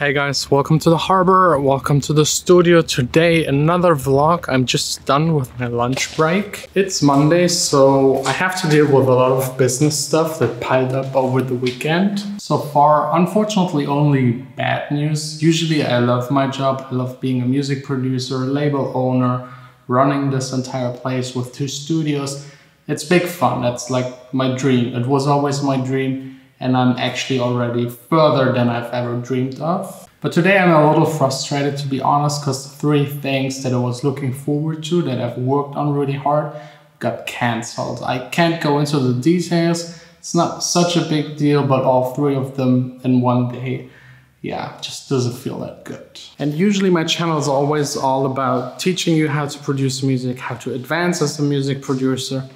Hey guys, welcome to the harbor, welcome to the studio. Today another vlog. I'm just done with my lunch break. It's Monday, so I have to deal with a lot of business stuff that piled up over the weekend. So far, unfortunately, only bad news. Usually I love my job, I love being a music producer, label owner, running this entire place with 2 studios. It's big fun, that's like my dream. It was always my dream. And I'm actually already further than I've ever dreamed of. But today I'm a little frustrated, to be honest, because 3 things that I was looking forward to, that I've worked on really hard, got cancelled. I can't go into the details. It's not such a big deal, but all 3 of them in one day, yeah, just doesn't feel that good. And usually my channel is always all about teaching you how to produce music, how to advance as a music producer.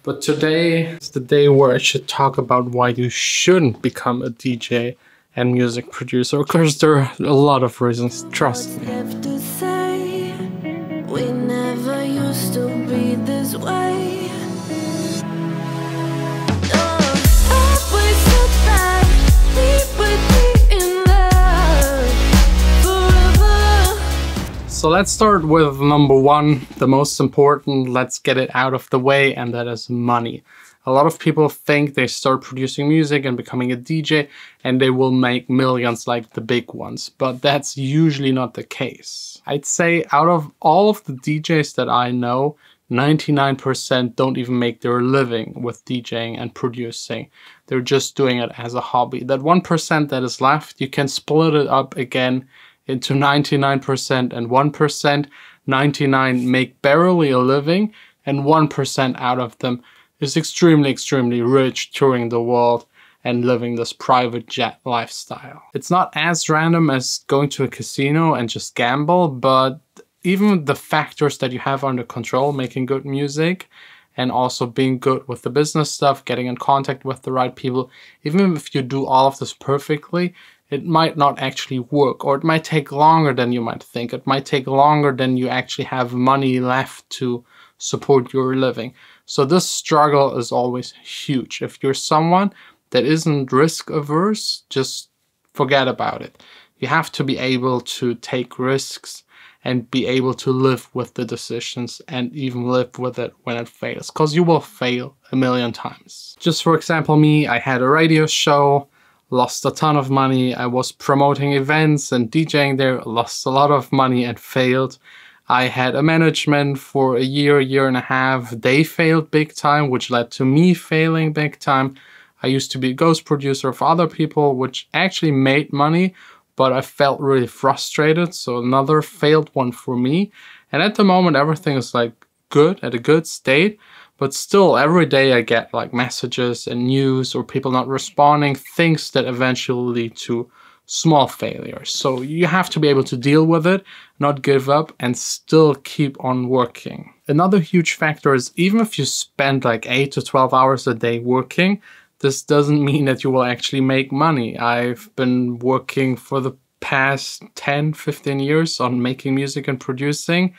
But today is the day where I should talk about why you shouldn't become a DJ and music producer. Of course, there are a lot of reasons, trust me. We never used to be this way. So let's start with number 1, the most important. Let's get it out of the way, and that is money. A lot of people think they start producing music and becoming a DJ and they will make millions like the big ones, but that's usually not the case. I'd say out of all of the DJs that I know, 99% don't even make their living with DJing and producing. They're just doing it as a hobby. That 1% that is left, you can split it up again into 99% and 1%. 99 make barely a living, and 1% out of them is extremely rich, touring the world and living this private jet lifestyle. It's not as random as going to a casino and just gamble, but even the factors that you have under control, making good music and also being good with the business stuff, getting in contact with the right people, even if you do all of this perfectly, it might not actually work, or it might take longer than you might think. It might take longer than you actually have money left to support your living. So this struggle is always huge. If you're someone that isn't risk averse, just forget about it. You have to be able to take risks and be able to live with the decisions and even live with it when it fails, because you will fail a million times. Just for example, me, I had a radio show, lost a ton of money. I was promoting events and DJing there, lost a lot of money and failed. I had a management for a year and a half. They failed big time, which led to me failing big time. I used to be a ghost producer for other people, which actually made money, but I felt really frustrated. So another failed one for me. And at the moment, everything is like good, at a good state. But still, every day I get like messages and news or people not responding, things that eventually lead to small failures. So you have to be able to deal with it, not give up, and still keep on working. Another huge factor is even if you spend like 8 to 12 hours a day working, this doesn't mean that you will actually make money. I've been working for the past 10, 15 years on making music and producing,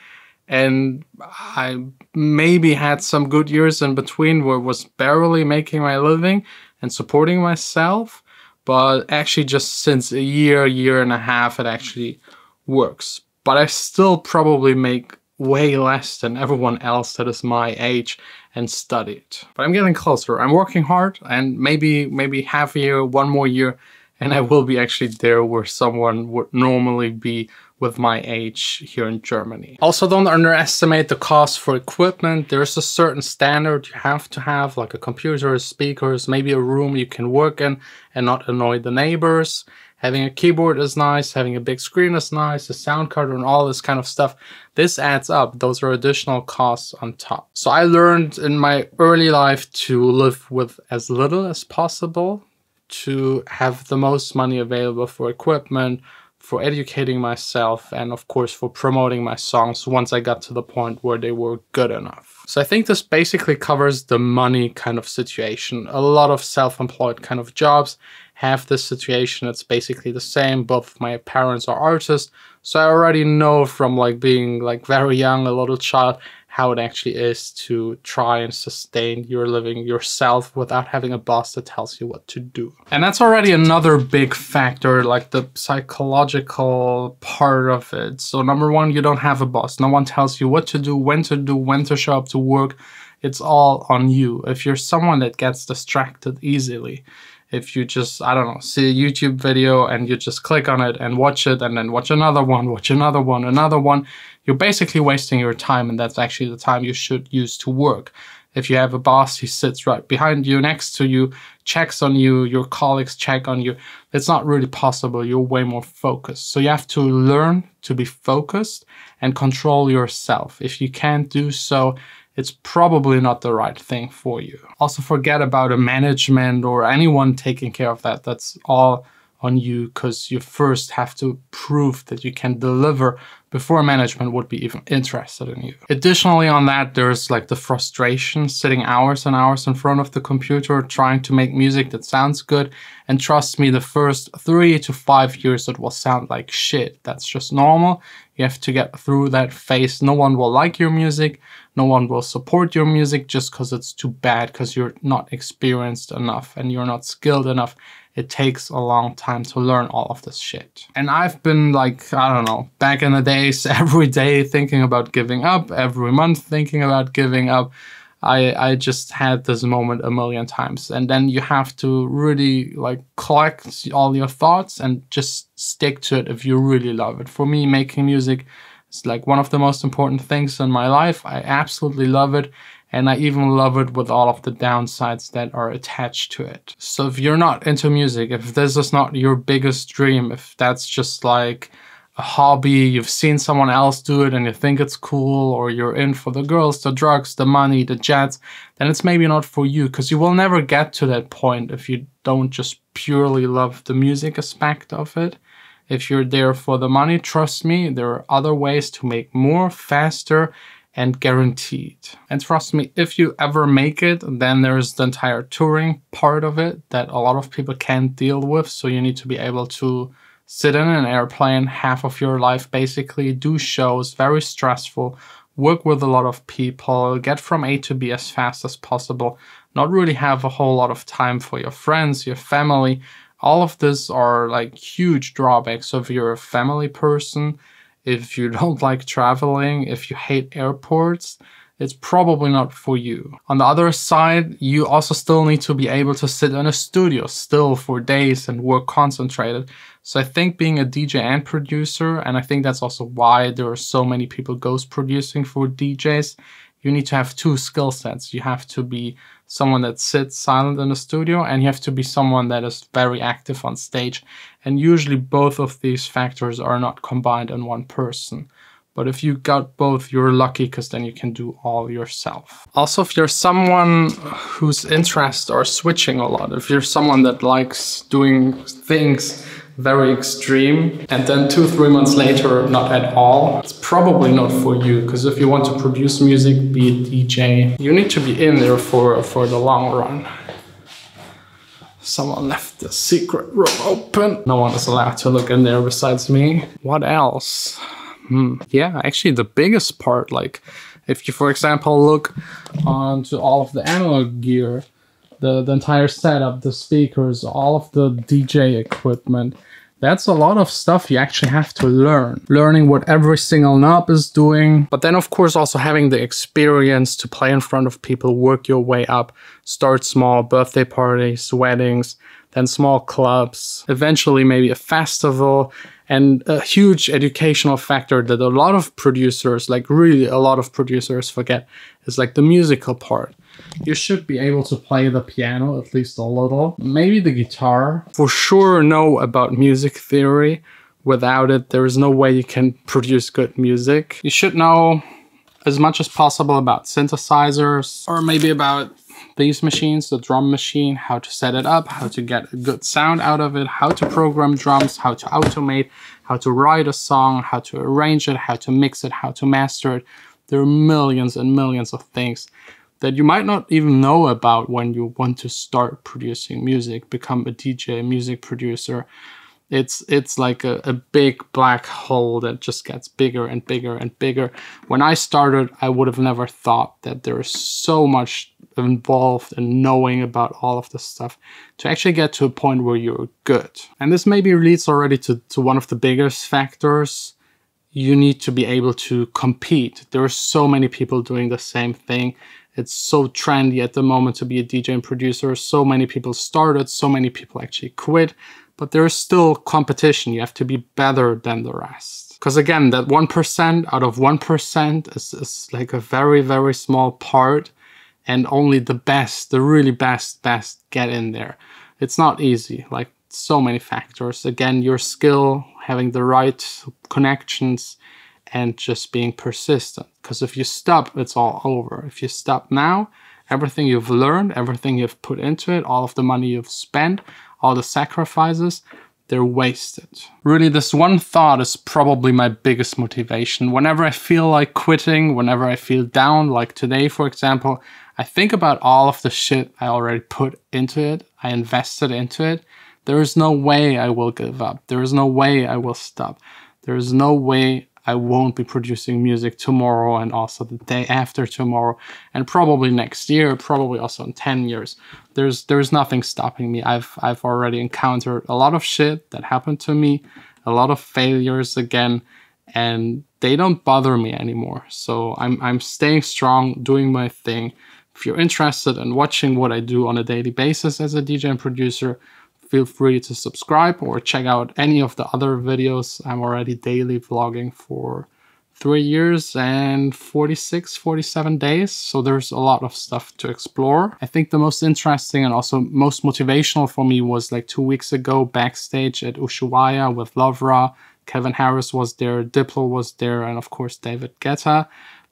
and I maybe had some good years in between where I was barely making my living and supporting myself. But actually just since a year and a half, it actually works. But I still probably make way less than everyone else that is my age and studied. But I'm getting closer. I'm working hard, and maybe half a year, 1 more year, and I will be actually there where someone would normally be with my age here in Germany. Also, don't underestimate the cost for equipment. There's a certain standard you have to have, like a computer, speakers, maybe a room you can work in and not annoy the neighbors. Having a keyboard is nice, having a big screen is nice, a sound card and all this kind of stuff. This adds up. Those are additional costs on top. So I learned in my early life to live with as little as possible, to have the most money available for equipment, for educating myself, and of course for promoting my songs once I got to the point where they were good enough. So I think this basically covers the money kind of situation. A lot of self-employed kind of jobs have this situation. It's basically the same. Both of my parents are artists, so I already know from like being like very young, a little child, how it actually is to try and sustain your living yourself without having a boss that tells you what to do. And that's already another big factor, like the psychological part of it. So number one, you don't have a boss. No one tells you what to do, when to show up to work. It's all on you. If you're someone that gets distracted easily, if you just, I don't know, see a YouTube video and you just click on it and watch it and then watch another one, another one, you're basically wasting your time, and that's actually the time you should use to work. If you have a boss, he sits right behind you, next to you, checks on you, your colleagues check on you. It's not really possible. You're way more focused. So you have to learn to be focused and control yourself. If you can't do so, it's probably not the right thing for you. Also, forget about a management or anyone taking care of that. That's all on you, because you first have to prove that you can deliver before management would be even interested in you. Additionally on that, there's like the frustration sitting hours and hours in front of the computer trying to make music that sounds good. And trust me, the first 3 to 5 years it will sound like shit. That's just normal. You have to get through that phase. No one will like your music. No one will support your music just because it's too bad, because you're not experienced enough and you're not skilled enough. It takes a long time to learn all of this shit. And I've been like, I don't know, back in the days, every day thinking about giving up, every month thinking about giving up. I just had this moment a million times. And then you have to really like collect all your thoughts and just stick to it if you really love it. For me, making music is like one of the most important things in my life. I absolutely love it. And I even love it with all of the downsides that are attached to it. So if you're not into music, if this is not your biggest dream, if that's just like a hobby, you've seen someone else do it and you think it's cool, or you're in for the girls, the drugs, the money, the jets, then it's maybe not for you, because you will never get to that point if you don't just purely love the music aspect of it. If you're there for the money, trust me, there are other ways to make more, faster, and guaranteed. And trust me, if you ever make it, then there's the entire touring part of it that a lot of people can't deal with. So you need to be able to sit in an airplane half of your life, basically, do shows, very stressful, work with a lot of people, get from A to B as fast as possible, not really have a whole lot of time for your friends, your family. All of this are like huge drawbacks. So if you're a family person, if you don't like traveling, if you hate airports, it's probably not for you. On the other side, you also still need to be able to sit in a studio still for days and work concentrated. So I think being a DJ and producer, and I think that's also why there are so many people ghost producing for DJs, you need to have two skill sets. You have to be someone that sits silent in the studio, and you have to be someone that is very active on stage. And usually both of these factors are not combined in one person. But if you got both, you're lucky, because then you can do all yourself. Also, if you're someone whose interests are switching a lot, if you're someone that likes doing things very extreme and then 2-3 months later not at all, it's probably not for you. Because if you want to produce music, be a DJ, you need to be in there for the long run. Someone left the secret room open. No one is allowed to look in there besides me. What else? Yeah, actually the biggest part, like if you, for example, look onto all of the analog gear, the entire setup, the speakers, all of the DJ equipment, that's a lot of stuff you actually have to learn. Learning what every single knob is doing, but then of course also having the experience to play in front of people, work your way up, start small, birthday parties, weddings, then small clubs, eventually maybe a festival. And a huge educational factor that a lot of producers, like really a lot of producers, forget is like the musical part. You should be able to play the piano, at least a little, maybe the guitar. For sure know about music theory. Without it, there is no way you can produce good music. You should know as much as possible about synthesizers, or maybe about these machines, the drum machine, how to set it up, how to get a good sound out of it, how to program drums, how to automate, how to write a song, how to arrange it, how to mix it, how to master it. There are millions and millions of things that you might not even know about when you want to start producing music, become a DJ, music producer. It's like a big black hole that just gets bigger and bigger and bigger. When I started, I would have never thought that there is so much involved in knowing about all of this stuff to actually get to a point where you're good. And this maybe leads already to one of the biggest factors. You need to be able to compete. There are so many people doing the same thing. It's so trendy at the moment to be a DJ and producer. So many people started, so many people actually quit. But there is still competition. You have to be better than the rest. Because again, that 1% out of 1% is like a very, very small part. And only the best, the really best get in there. It's not easy. Like so many factors. Again, your skill, having the right connections, and just being persistent. Because if you stop, it's all over. If you stop now, everything you've learned, everything you've put into it, all of the money you've spent, all the sacrifices, they're wasted. Really, this one thought is probably my biggest motivation. Whenever I feel like quitting, whenever I feel down, like today, for example, I think about all of the shit I already put into it, I invested into it. There is no way I will give up. There is no way I will stop. There is no way I won't be producing music tomorrow and also the day after tomorrow and probably next year, probably also in 10 years. There's nothing stopping me. I've already encountered a lot of shit that happened to me, a lot of failures again, and they don't bother me anymore. So I'm staying strong, doing my thing. If you're interested in watching what I do on a daily basis as a DJ and producer, feel free to subscribe or check out any of the other videos. I'm already daily vlogging for 3 years and 46, 47 days. So there's a lot of stuff to explore. I think the most interesting and also most motivational for me was like 2 weeks ago backstage at Ushuaia with Lovra. Kevin Harris was there, Diplo was there, and of course David Guetta.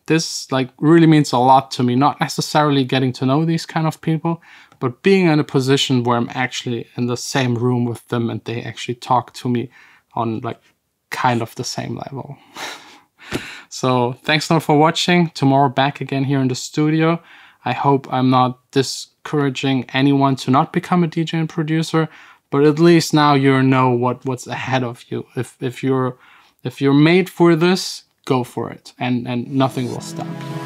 This like really means a lot to me, not necessarily getting to know these kind of people, but being in a position where I'm actually in the same room with them and they actually talk to me on like kind of the same level. So thanks a lot for watching. Tomorrow back again here in the studio. I hope I'm not discouraging anyone to not become a DJ and producer, but at least now you know what's ahead of you. If you're made for this, go for it, and nothing will stop you.